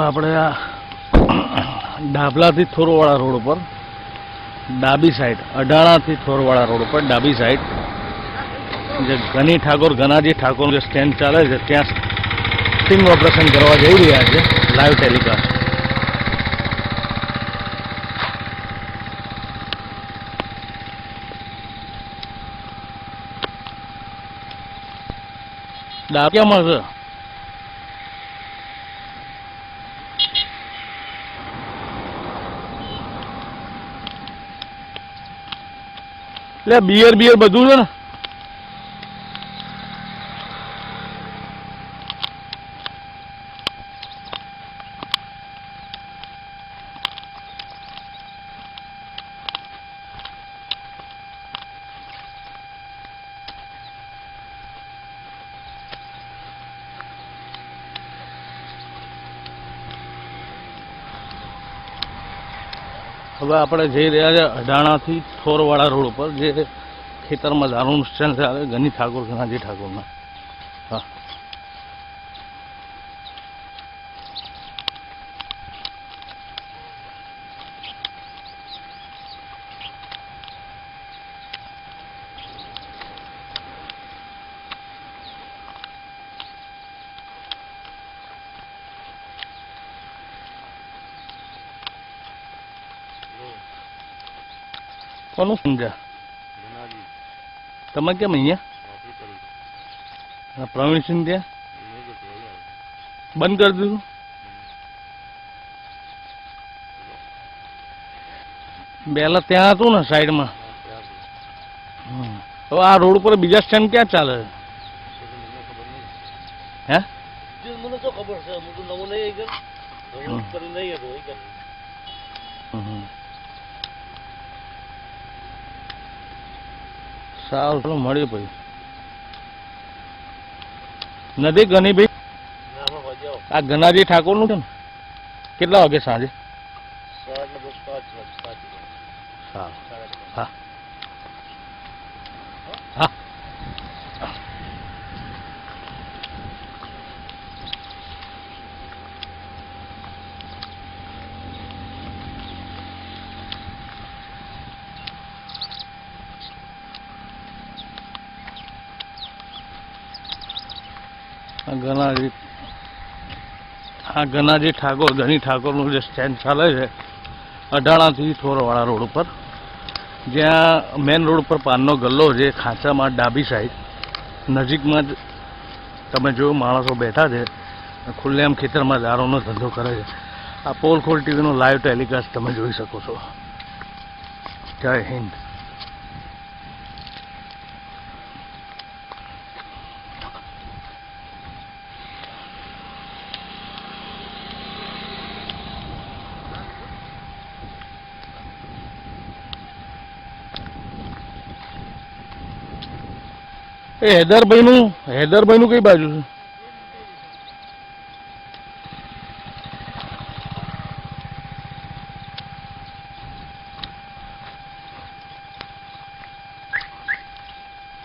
આપણે આ ડાભલાથી થોરવાળા રોડ ઉપર ડાબી સાઈડ, અઢાણાથી થોરવાળા રોડ ઉપર ડાબી સાઈડ જે ગની ઠાકોર, ગનાજી ઠાકોર જે સ્ટેન્ડ ચાલે છે ત્યાં સ્ટિંગ ઓપરેશન કરવા જઈ રહ્યા છે, લાઈવ ટેલિકાસ્ટ. ડાબિયામાં છે. એટલે બિયર બધું છે ને. હવે આપણે જઈ રહ્યા છે અઢાણાથી થોરવાળા રોડ ઉપર, જે ખેતરમાં દારૂનું સ્ટેન્ડ ચાલે ગની ઠાકોર, ગનાજી ઠાકોરના. હા, કોનું સમજ્યા તમે? કેમ અહીંયા પ્રવીણસિંહ ત્યાં બંધ કરી દીધું? પહેલા ત્યાં હતું ને સાઈડમાં. હવે આ રોડ ઉપર બીજા સ્ટેન્ડ ક્યાં ચાલે છે? હે, મને તો ખબર છે, હું તો નવો નહીં ગયો. સારું, ચલો મળીએ પછી. નથી ગની ભાઈ, આ ગનાજી ઠાકોર નું છે ને? કેટલા વાગે સાંજે? સારું, હા હા. ગનાજી ઠાકોર, ગની ઠાકોરનું જે સ્ટેન્ડ ચાલે છે અઢાણાથી થોરવાળા રોડ ઉપર, જ્યાં મેન રોડ ઉપર પાનનો ગલ્લો છે, ખાંચામાં ડાબી સાઈડ નજીકમાં જ તમે જોયું માણસો બેઠા છે, ખુલ્લેઆમ ખેતરમાં દારૂનો ધંધો કરે છે. આ પોલખોલ ટીવીનો લાઈવ ટેલિકાસ્ટ તમે જોઈ શકો છો. જય હિન્દ. એ હેદરભાઈનું કઈ બાજુ છે?